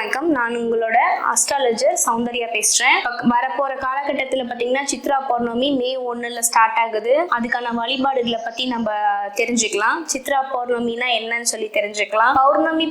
வணக்கம். நான் உங்களோட அஸ்ட்ராலஜர் சௌந்தர்யா பேசுறேன். வரப்போற காலகட்டத்தில் பார்த்தீங்கன்னா சித்ரா பௌர்ணமி மே 1 ஸ்டார்ட் ஆகுது. அதுக்கான வழிபாடுகளை பத்தி நம்ம தெரிஞ்சுக்கலாம். சித்ரா பௌர்ணமினா என்னன்னு சொல்லி தெரிஞ்சுக்கலாம். பௌர்ணமி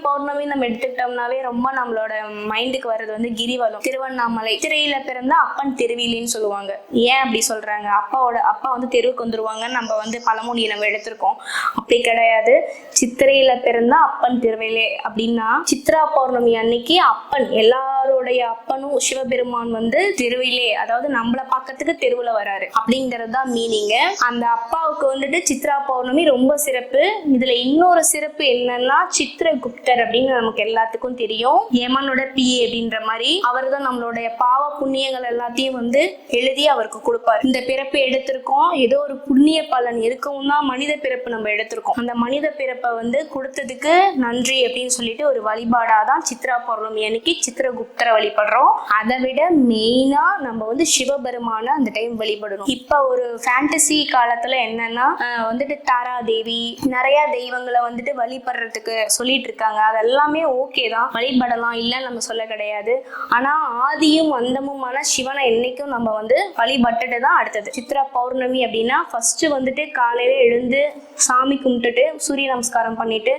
நம்ம எடுத்துக்கிட்டோம்னாவே ரொம்ப நம்மளோட மைண்டுக்கு வர்றது வந்து கிரிவலம், திருவண்ணாமலை. திரையில பிறந்தா அப்பன் திருவிழின்னு சொல்லுவாங்க. ஏன் அப்படி சொல்றாங்க? அப்பா வந்து தெருவுக்கு வந்துருவாங்க. நம்ம வந்து பழமொழி நம்ம எடுத்திருக்கோம். அப்படி கிடையாது. சித்திரையில பிறந்தா அப்பன் திருவிழே அப்படின்னா சித்ரா பௌர்ணமி அன்னைக்கு அப்பன், எல்லாருடைய அப்பனும் சிவபெருமான் வந்து திருவிழே, அதாவது நம்மள பார்க்கறதுக்கு தெருவுல வராரு அப்படிங்கறதுதான் மீனிங். அந்த அப்பாவுக்கு வந்துட்டு சித்ரா பௌர்ணமி ரொம்ப சிறப்பு. இதுல இன்னொரு சிறப்பு என்னன்னா சித்ரகுப்தர் அப்படின்னு நமக்கு எல்லாத்துக்கும் தெரியும். யமனோட பிஏ அப்படின்ற மாதிரி அவர் தான் நம்மளுடைய பாவ புண்ணியங்கள் எல்லாத்தையும் வந்து எழுதி அவருக்கு கொடுப்பாரு. இந்த பிறப்பு எடுத்திருக்கோம், ஏதோ ஒரு புண்ணிய பலன் இருக்கவும் தான் மனித பிறப்பு நம்ம எடுத்திருக்கோம். அந்த மனித பிறப்பை வந்து கொடுத்ததுக்கு நன்றி அப்படின்னு சொல்லிட்டு ஒரு வழிபாடாதான் சித்ரா பௌர்ணமி அன்னைக்கு சித்ரகுப்தரை வழிபடுறோம். அதை விட மெயினா நம்ம வந்து சிவபெருமான அந்த டைம் வழிபடணும். இப்ப ஒரு ஃபேண்டசி காலத்துல என்னன்னா வந்துட்டு தாரா தேவி, நிறைய தெய்வங்களை வந்துட்டு வழிபடுறதுக்கு சொல்லிட்டு இருக்காங்க. அதெல்லாமே ஓகே தான், வழிபடலாம், இல்லைன்னு நம்ம சொல்ல கிடையாது. ஆனா ஆதியும் அந்தமுமான சிவனை என்னைக்கும் நம்ம வந்து வழிபட்டுட்டு தான் அடுத்தது. சித்ரா பௌர்ணமி அப்படின்னா ஃபர்ஸ்ட் வந்துட்டு காலையில எழுந்து சாமி கும்பிட்டுட்டு சூரிய நமஸ்காரம் பண்ணிட்டு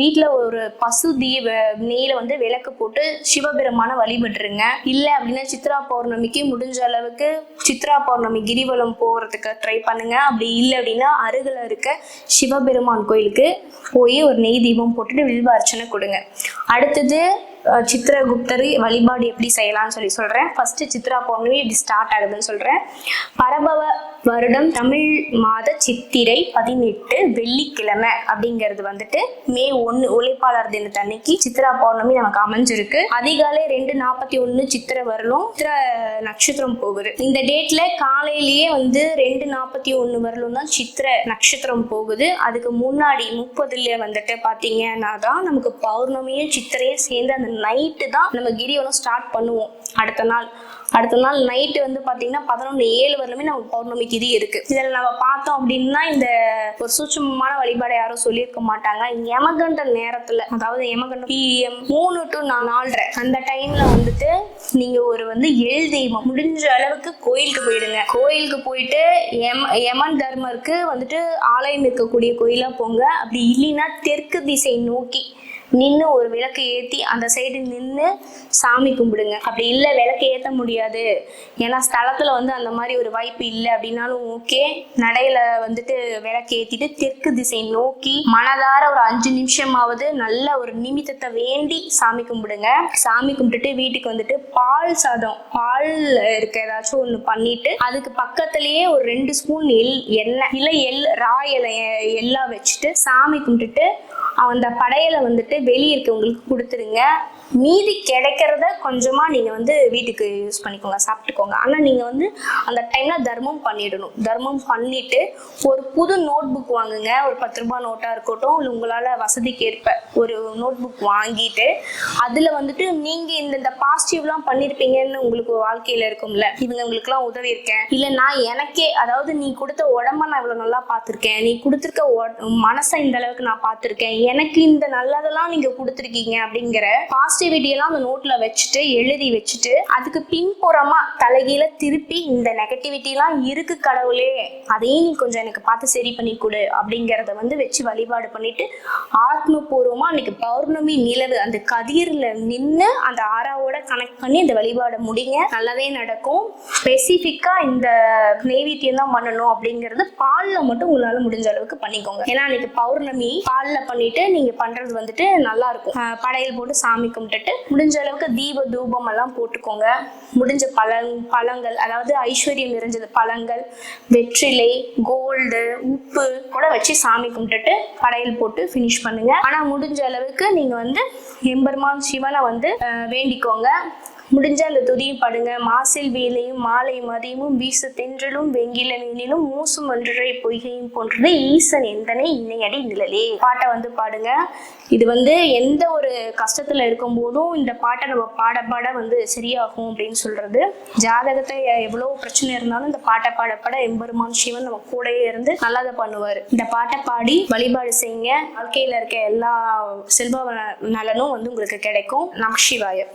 வீட்டுல ஒரு பசு நெய்ல வந்து விளக்கு போட்டு சிவபெருமான வழிபட்டுருங்க. இல்ல அப்படின்னா சித்ரா பௌர்ணமிக்கு முடிஞ்ச அளவுக்கு சித்ரா பௌர்ணமி கிரிவலம் போறதுக்கு ட்ரை பண்ணுங்க. அப்படி இல்லை அப்படின்னா அருகில் இருக்க சிவபெருமான் கோயிலுக்கு போய் ஒரு நெய் தீபம் போட்டுட்டு வில்வ அர்ச்சனை கொடுங்க. அடுத்தது சித்ரகுப்தர் வழிபாடு எப்படி செய்யலாம்னு சொல்லி சொல்றேன். ஃபர்ஸ்ட் சித்ரா பௌர்ணமி இப்படி ஸ்டார்ட் ஆகுதுன்னு சொல்றேன். பரபவ வருடம் தமிழ் மாத சித்திரை 18 வெள்ளிக்கிழமை அப்படிங்கிறது வந்துட்டு மே 1 உழைப்பாளர் தினத்தன்னைக்கு சித்ரா பௌர்ணமி நமக்கு அமைஞ்சிருக்கு. அதிகாலை 2:41 சித்திரை வரலும் சித்திர நட்சத்திரம் போகுது. இந்த டேட்ல காலையிலேயே வந்து 2:41 வரலும் தான் சித்திர நட்சத்திரம் போகுது. அதுக்கு முன்னாடி 30 வந்துட்டு பாத்தீங்கன்னா தான் நமக்கு பௌர்ணமியும் சித்திரையும் சேர்ந்து அந்த நைட்டு தான் நம்ம கிரிவலம் ஸ்டார்ட் பண்ணுவோம். அடுத்த நாள் நைட்டு வந்து பாத்தீங்கன்னா 11:07 வரலுமே நமக்கு பௌர்ணமி கிரி இருக்கு. இதில் நம்ம பார்த்தோம் அப்படின்னா இந்த ஒரு சூட்சமமான வழிபாடை யாரும் சொல்லியிருக்க மாட்டாங்க. யமகண்ட நேரத்துல, அதாவது யமகண்டம் PM 3 to 4:30 அந்த டைம்ல வந்துட்டு நீங்க ஒரு வந்து எள் தெய்வம் முடிஞ்ச அளவுக்கு கோயிலுக்கு போயிடுங்க. கோயிலுக்கு போயிட்டு யமன் தர்மருக்கு வந்துட்டு ஆலயம் இருக்கக்கூடிய கோயிலா போங்க. அப்படி இல்லைன்னா தெற்கு திசை நோக்கி நின்று ஒரு விளக்கு ஏற்றி அந்த சைடு நின்று சாமி கும்பிடுங்க. அப்படி இல்லை விளக்கு ஏற்ற முடியாது, ஏன்னா ஸ்தலத்துல வந்து அந்த மாதிரி ஒரு வாய்ப்பு இல்லை அப்படின்னாலும் ஓகே, நடையில வந்துட்டு விளக்கு ஏற்றிட்டு தெற்கு திசை நோக்கி மனதார ஒரு 5 நிமிஷமாவது நல்ல ஒரு நிமித்தத்தை வேண்டி சாமி கும்பிடுங்க. சாமி கும்பிட்டுட்டு வீட்டுக்கு வந்துட்டு பால் சாதம், பால் இருக்க ஏதாச்சும் ஒன்று பண்ணிட்டு அதுக்கு பக்கத்துலயே ஒரு 2 ஸ்பூன் எண்ணெய் இல்லை ரா எல்லாம் வச்சுட்டு சாமி கும்பிட்டுட்டு அந்த படையலை வந்துட்டு வெளியே இருக்கவங்களுக்கு கொடுத்துருங்க. மீதி கிடைக்கிறத கொஞ்சமா நீங்க வந்து வீட்டுக்கு யூஸ் பண்ணிக்கோங்க, சாப்பிட்டுக்கோங்க. ஆனா நீங்க வந்து அந்த டைம்ல தர்மம் பண்ணிடணும். தர்மம் பண்ணிட்டு ஒரு புது நோட் புக் வாங்குங்க. ஒரு 10 ரூபாய் நோட்டா இருக்கட்டும், இல்லை உங்களால வசதிக்கு ஏற்ப ஒரு நோட் புக் வாங்கிட்டு அதுல வந்துட்டு நீங்க இந்த பாசிட்டிவ்லாம் பண்ணிருப்பீங்கன்னு உங்களுக்கு வாழ்க்கையில இருக்கும்ல, இவங்க உங்களுக்குலாம் உதவி இருக்கேன், இல்ல நான் எனக்கே, அதாவது நீ கொடுத்த உடம்ப நான் இவ்வளவு நல்லா பார்த்திருக்கேன், நீ கொடுத்துருக்க மனசை இந்த அளவுக்கு நான் பார்த்திருக்கேன், எனக்கு இந்த நல்லதெல்லாம் நீங்க கொடுத்துருக்கீங்க அப்படிங்கிற பாசிட்டிவிட்டி எல்லாம் அந்த நோட்ல வச்சுட்டு எழுதி வச்சுட்டு அதுக்கு பின்புறமா தலைகீழ திருப்பி இந்த நெகட்டிவிட்டி எல்லாம் இருக்கு கடவுளே, அதையும் நீ கொஞ்சம் எனக்கு பார்த்து சரி பண்ணி கொடு அப்படிங்கிறத வந்து வச்சு வழிபாடு பண்ணிட்டு ஆத்மபூர்வமா அன்னைக்கு பௌர்ணமி நிலவு அந்த கதிர்ல நின்று அந்த ஆறாவோட கனெக்ட் பண்ணி இந்த வழிபாடு முடிங்க. நல்லதே நடக்கும். ஸ்பெசிஃபிக்கா இந்த நெய்வேத்தியம் தான் பண்ணணும் அப்படிங்கிறது பால்ல மட்டும் உங்களால முடிஞ்ச அளவுக்கு பண்ணிக்கோங்க. ஏன்னா அன்னைக்கு பௌர்ணமி பால்ல பண்ணிட்டு நீங்க பண்றது வந்துட்டு நல்லா இருக்கும். படையல் போட்டு சாமி கும்பிட்டுட்டு முடிஞ்ச அளவுக்கு தீப தூபம் எல்லாம் போட்டுக்கோங்க. முடிஞ்ச பழங்கள், அதாவது ஐஸ்வர்யம் நிறைஞ்சது பழங்கள், வெற்றிலை, கோல்டு, உப்பு கூட வச்சு சாமி கும்பிட்டுட்டு படையல் போட்டு ஃபினிஷ் பண்ணுங்க. ஆனா முடிஞ்ச அளவுக்கு நீங்க வந்து எம்பெருமான் சிவனை வந்து வேண்டிக்கோங்க. முடிஞ்ச அந்த துதியும் பாடுங்க. மாசில் வேலையும் மாலை மதியமும் வீசு தென்றலும் வெங்கில நீனிலும் மூசும் ஒன்றரை பொய்கையும் போன்றது ஈசன் எந்தனை இன்னையடி நிழலே. பாட்டை வந்து பாடுங்க. இது வந்து எந்த ஒரு கஷ்டத்துல இருக்கும் போதும் இந்த பாட்டை நம்ம பாட பாட வந்து சரியாகும் அப்படின்னு சொல்றது. ஜாதகத்தை எவ்வளவு பிரச்சனை இருந்தாலும் இந்த பாட்டை பாட பாட எம்பெருமான் சிவன் நம்ம கூடயே இருந்து நல்லதை பண்ணுவாரு. இந்த பாட்டை பாடி வழிபாடு செய்யுங்க. வாழ்க்கையில இருக்க எல்லா செல்வ நலனும் வந்து உங்களுக்கு கிடைக்கும். நம சிவாய.